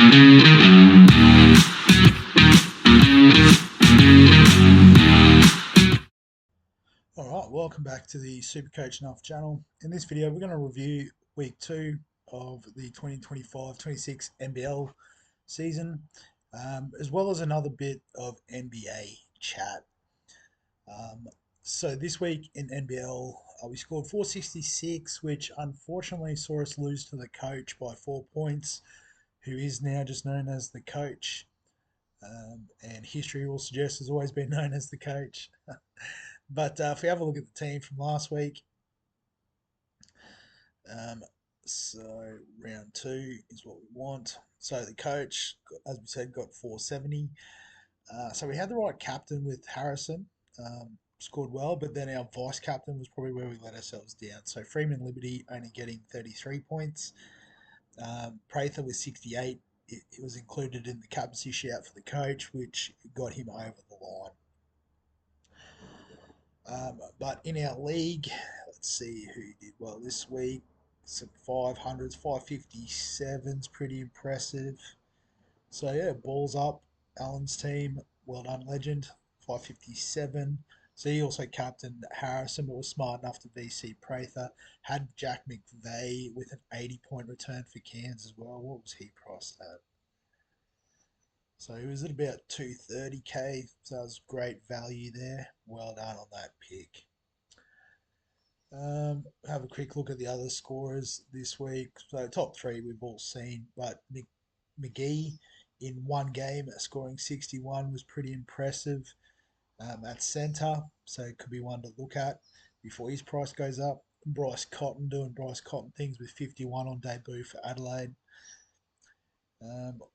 Alright, welcome back to the Supercoach Enough channel. In this video, we're going to review week 2 of the 2025-26 NBL season, as well as another bit of NBA chat. So this week in NBL, we scored 466, which unfortunately saw us lose to the coach by 4 points, who is now just known as the coach. And history will suggest has always been known as the coach. But if we have a look at the team from last week, so round 2 is what we want. So the coach, as we said, got 470. So we had the right captain with Harrison, scored well, but then our vice captain was probably where we let ourselves down. So Freeman Liberty only getting 33 points. Prather with 68. It was included in the captaincy shout for the coach, which got him over the line. But in our league, let's see who did well this week. Some 500s, 557s, pretty impressive. So yeah, balls up. Allen's team, well done, legend. 557. So he also captained Harrison, but was smart enough to VC Prather. Had Jack McVeigh with an 80-point return for Cairns as well. What was he priced at? So he was at about 230k. So that was great value there. Well done on that pick. Have a quick look at the other scorers this week. So top 3 we've all seen, but McGee in one game scoring 61 was pretty impressive at centre, so it could be one to look at before his price goes up. Bryce Cotton doing Bryce Cotton things with 51 on debut for Adelaide.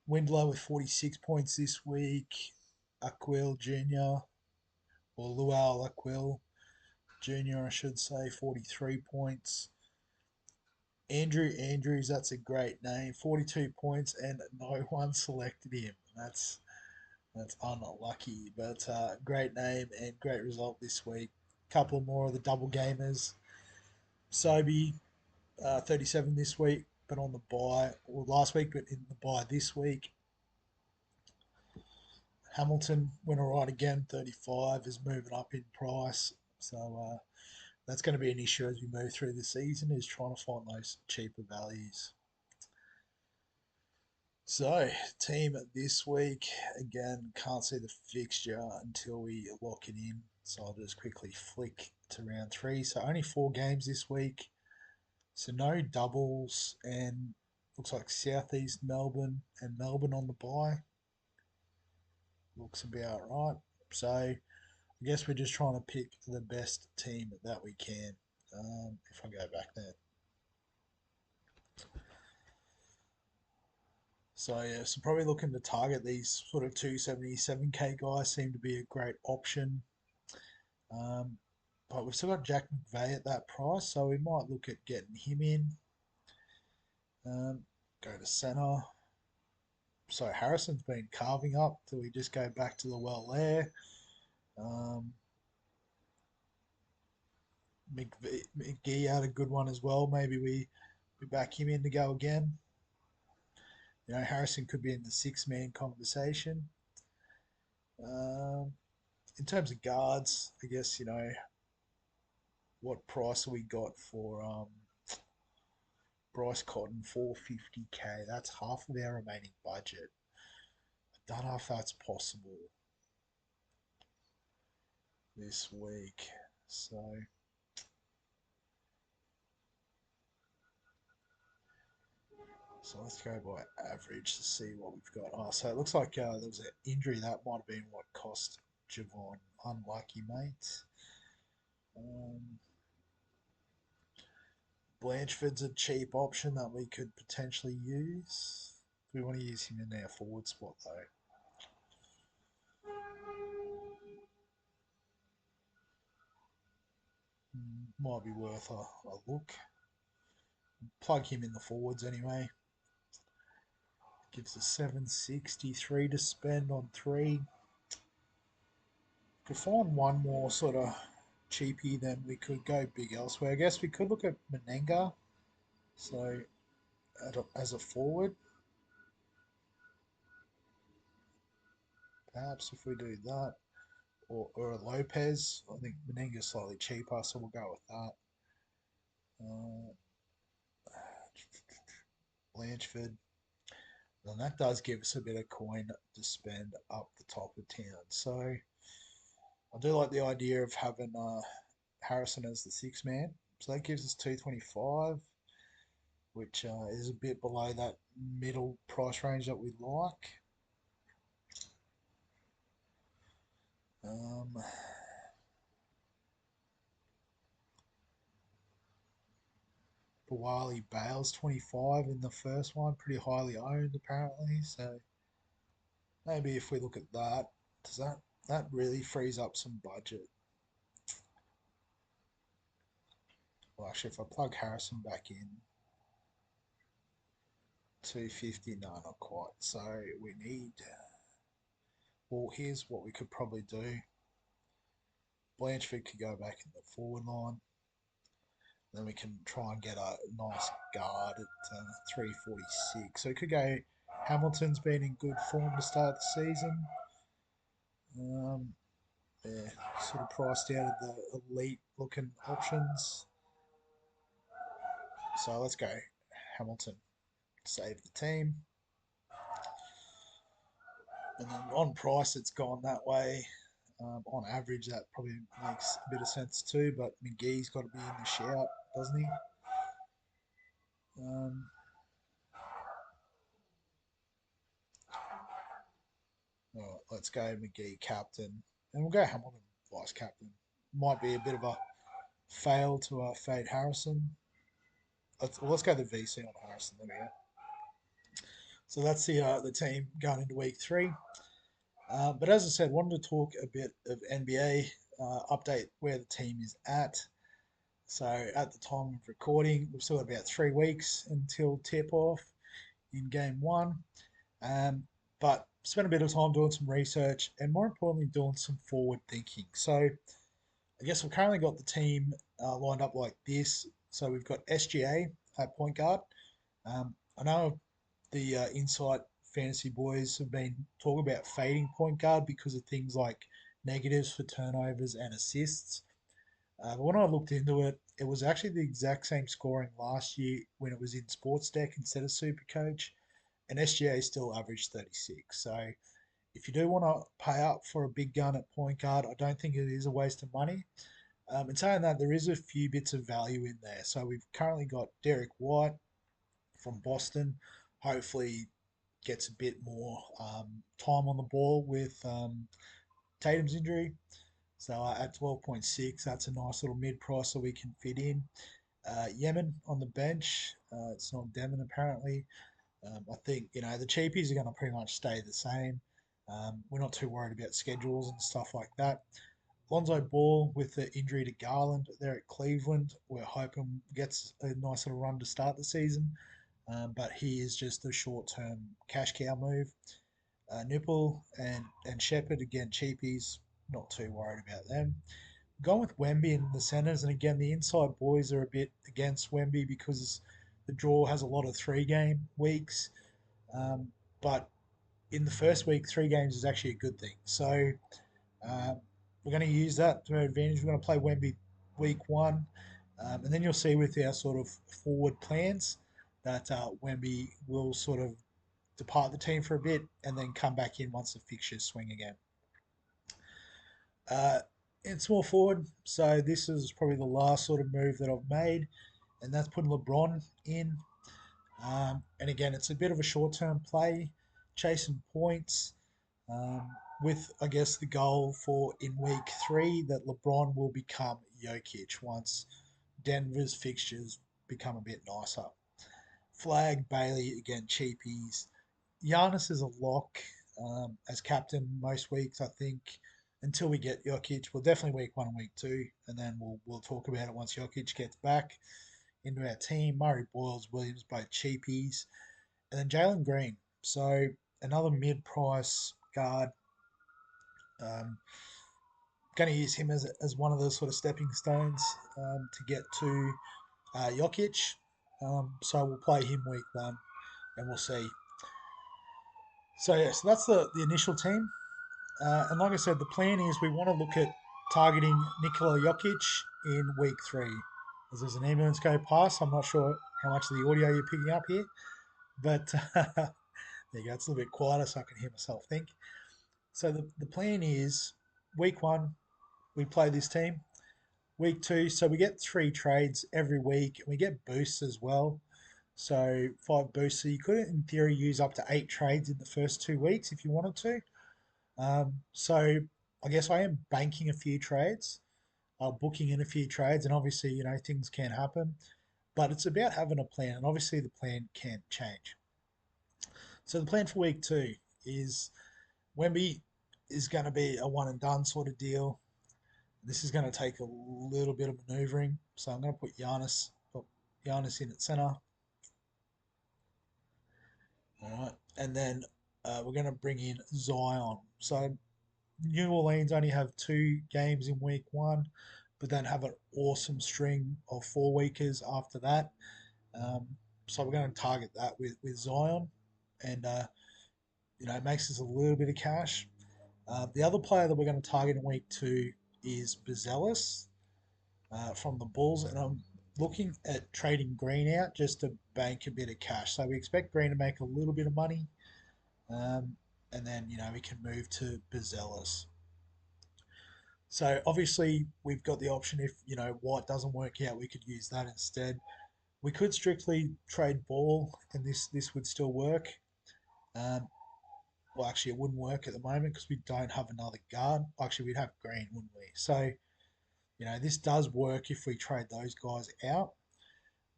Windlow with 46 points this week. Aquil Jr. or Luau Aquil Jr. I should say, 43 points. Andrew Andrews, that's a great name, 42 points, and no one selected him. That's unlucky, but great name and great result this week. Couple more of the double gamers. Sobey, 37 this week, but on the bye, or last week, but in the bye this week. Hamilton went alright again, 35, is moving up in price. So that's going to be an issue as we move through the season, is trying to find those cheaper values. So, team this week, again, can't see the fixture until we lock it in. So I'll just quickly flick to round 3. So only 4 games this week. So no doubles, and looks like Southeast Melbourne and Melbourne on the bye. Looks about right. So I guess we're just trying to pick the best team that we can. If I go back there. So yeah, so probably looking to target these sort of 277k guys seem to be a great option. But we've still got Jack McVeigh at that price, so we might look at getting him in. Go to centre. So Harrison's been carving up. Do we just go back to the well there? McGee had a good one as well. Maybe we back him in to go again. You know, Harrison could be in the 6-man conversation. In terms of guards, I guess, you know, what price we got for Bryce Cotton, 450k. That's half of our remaining budget. I don't know if that's possible this week. So let's go by average to see what we've got. Oh, so it looks like there was an injury. That might have been what cost Javon. Unlucky, mate. Blanchford's a cheap option that we could potentially use. We want to use him in our forward spot, though. Might be worth a look. Plug him in the forwards anyway. Gives us 763 to spend on 3. Could find one more sort of cheapy, then we could go big elsewhere. I guess we could look at Menenga, so as a forward. perhaps if we do that, or a Lopez. I think Meninga's slightly cheaper, so we'll go with that. Uh, Blanchford. And that does give us a bit of coin to spend up the top of town. So I do like the idea of having Harrison as the six man. So that gives us 225, which is a bit below that middle price range that we like. Um, Bawali Bales 25 in the first one, pretty highly owned apparently. So maybe if we look at that, does that really frees up some budget? Well, actually, if I plug Harrison back in, 250, no, not quite. So we need. Well, here's what we could probably do. Blanchford could go back in the forward line. Then we can try and get a nice guard at 346. So we could go. Hamilton's been in good form to start the season. Um, yeah, sort of priced out of the elite looking options. So let's go Hamilton. Save the team. And then on price, it's gone that way. On average, that probably makes a bit of sense too. But McGee's got to be in the shout, doesn't he? Um, all right, let's go McGee captain, and we'll go Hamilton vice captain. Might be a bit of a fail to fade Harrison. Let's go the VC on Harrison. There we go. So that's the team going into week 3. But as I said, wanted to talk a bit of NBA, update where the team is at. So at the time of recording, we've still got about 3 weeks until tip off in game 1. Um, but spent a bit of time doing some research and more importantly, doing some forward thinking. So I guess we've currently got the team lined up like this. So we've got SGA at point guard. I know the Insight Fantasy boys have been talking about fading point guard because of things like negatives for turnovers and assists. But when I looked into it, it was actually the exact same scoring last year when it was in Sports Deck instead of Supercoach, and SGA still averaged 36. So if you do want to pay up for a big gun at point guard, I don't think it is a waste of money. And saying that, there is a few bits of value in there. So we've currently got Derek White from Boston. Hopefully, gets a bit more time on the ball with Tatum's injury. So at 12.6, that's a nice little mid price that we can fit in. Yemen on the bench. It's not Demon apparently. I think the cheapies are going to pretty much stay the same. We're not too worried about schedules and stuff like that. Lonzo Ball with the injury to Garland there at Cleveland. We're hoping gets a nice little run to start the season, but he is just a short-term cash cow move. Nipple and Shepard again cheapies. Not too worried about them. Going with Wemby in the centres, and again the inside boys are a bit against Wemby because the draw has a lot of 3 game weeks. Um, but in the first week, 3 games is actually a good thing. So we're going to use that to our advantage. We're going to play Wemby week 1, and then you'll see with our sort of forward plans that Wemby will sort of depart the team for a bit and then come back in once the fixtures swing again. Uh, in small forward, so this is probably the last sort of move that I've made, and that's putting LeBron in. And again, it's a bit of a short term play, chasing points, um, with, I guess, the goal for in week 3 that LeBron will become Jokic once Denver's fixtures become a bit nicer. Flag Bailey again, cheapies. Giannis is a lock as captain most weeks, I think, until we get Jokic. Well, definitely week 1 and week 2, and then we'll talk about it once Jokic gets back into our team. Murray, Boyles, Williams, both cheapies, and then Jalen Green. So another mid-price guard. Going to use him as one of the sort of stepping stones to get to Jokic. So we'll play him week 1, and we'll see. So yeah, so that's the initial team. And like I said, the plan is we want to look at targeting Nikola Jokic in week 3. As there's an ambulance go past, I'm not sure how much of the audio you're picking up here, but there you go. It's a little bit quieter so I can hear myself think. So the plan is week 1, we play this team. Week 2, so we get 3 trades every week, and we get boosts as well. So 5 boosts. So you could, in theory, use up to 8 trades in the first 2 weeks if you wanted to. So I guess I am banking a few trades, booking in a few trades, and obviously, things can happen, but it's about having a plan, and obviously, the plan can change. So the plan for week 2 is Wemby is going to be a one and done sort of deal. This is going to take a little bit of maneuvering, so I'm going to put Giannis in at center. All right, and then we're going to bring in Zion. So New Orleans only have 2 games in week 1, but then have an awesome string of 4 weekers after that. Um, so we're going to target that with Zion, and it makes us a little bit of cash. The other player that we're going to target in week 2 is Bezelis from the Bulls, and I'm looking at trading Green out just to bank a bit of cash. So we expect Green to make a little bit of money, um, and then we can move to Bezelis. So obviously we've got the option if White doesn't work out, we could use that instead. We could strictly trade Ball, and this would still work. Um, well, actually, it wouldn't work at the moment because we don't have another guard. Actually, we'd have Green, wouldn't we? So this does work if we trade those guys out.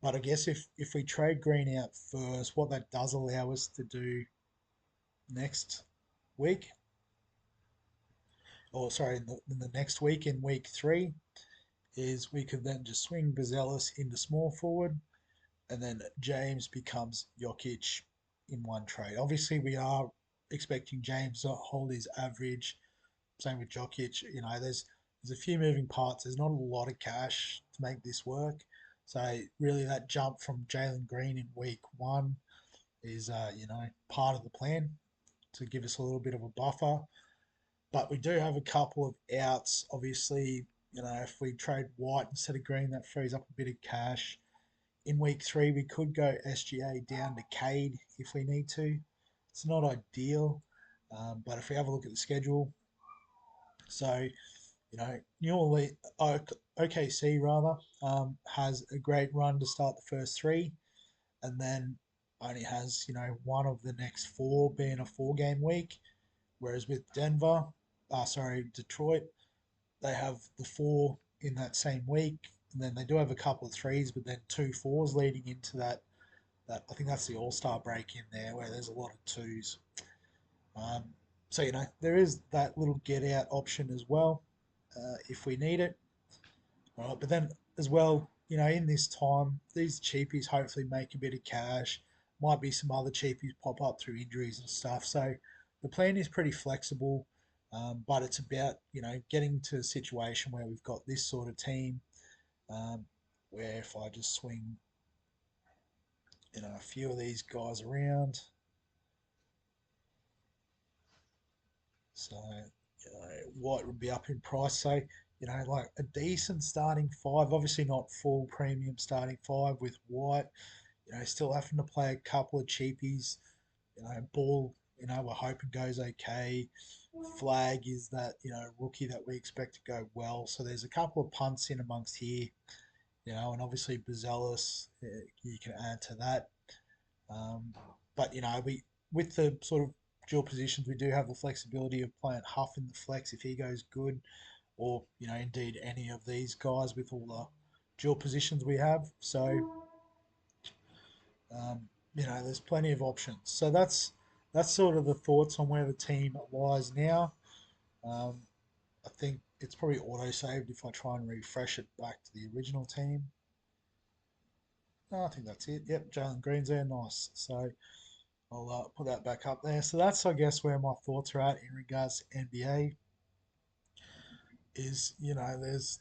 But I guess if we trade Green out first, what that does allow us to do next week, or sorry, in the next week in week 3, is we could then just swing Bezelis into small forward, and then James becomes Jokic in one trade. Obviously, we are expecting James to hold his average. Same with Jokic. There's a few moving parts. There's not a lot of cash to make this work. So really, that jump from Jalen Green in week 1 is part of the plan to give us a little bit of a buffer. But we do have a couple of outs. Obviously, if we trade White instead of Green, that frees up a bit of cash. In week 3, we could go SGA down to Cade if we need to. It's not ideal, but if we have a look at the schedule, so New Orleans, OKC rather, has a great run to start the first 3, and then only has one of the next 4 being a 4-game week. Whereas with Detroit, they have the 4 in that same week, and then they do have a couple of 3s, but then 2 4s leading into that. That I think that's the All Star break in there where there's a lot of 2s. Um, so there is that little get out option as well if we need it. All right, but then as well, in this time, these cheapies hopefully make a bit of cash. Might be some other cheapies pop up through injuries and stuff. So the plan is pretty flexible, but it's about getting to a situation where we've got this sort of team, where if I just swing a few of these guys around, so White would be up in price. So like a decent starting 5, obviously not full premium starting 5 with White. Still having to play a couple of cheapies. Ball, we're hoping goes okay. Flag is that, rookie that we expect to go well. So there's a couple of punts in amongst here, and obviously Bezelis, you can add to that. But, we with the sort of dual positions, we do have the flexibility of playing Huff in the flex if he goes good, or, indeed any of these guys with all the dual positions we have. So, there's plenty of options. So that's sort of the thoughts on where the team lies now. Um, I think it's probably auto saved if I try and refresh it back to the original team. No, I think that's it. Yep, Jalen Green's there, nice. So I'll put that back up there. So that's, I guess, where my thoughts are at in regards to NBA. Is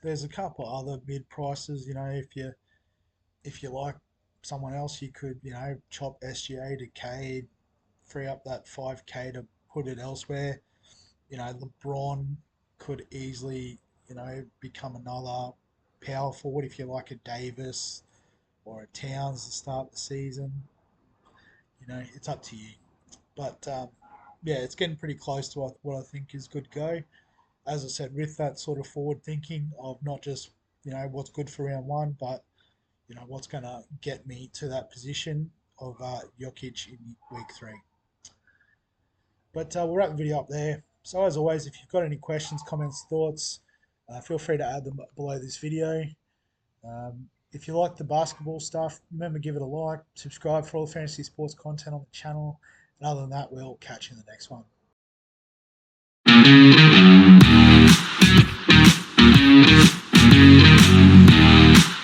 there's a couple other mid prices. If you like someone else, you could chop SGA to Cade, free up that 5K to put it elsewhere. LeBron could easily, become another power forward if you like a Davis or a Towns to start the season. It's up to you. But yeah, it's getting pretty close to what I think is good go. As I said, with that sort of forward thinking of not just what's good for round one, but what's going to get me to that position of Jokic in week 3. But we'll wrap the video up there. So as always, if you've got any questions, comments, thoughts, feel free to add them below this video. If you like the basketball stuff, remember give it a like, subscribe for all the fantasy sports content on the channel. And other than that, we'll catch you in the next one.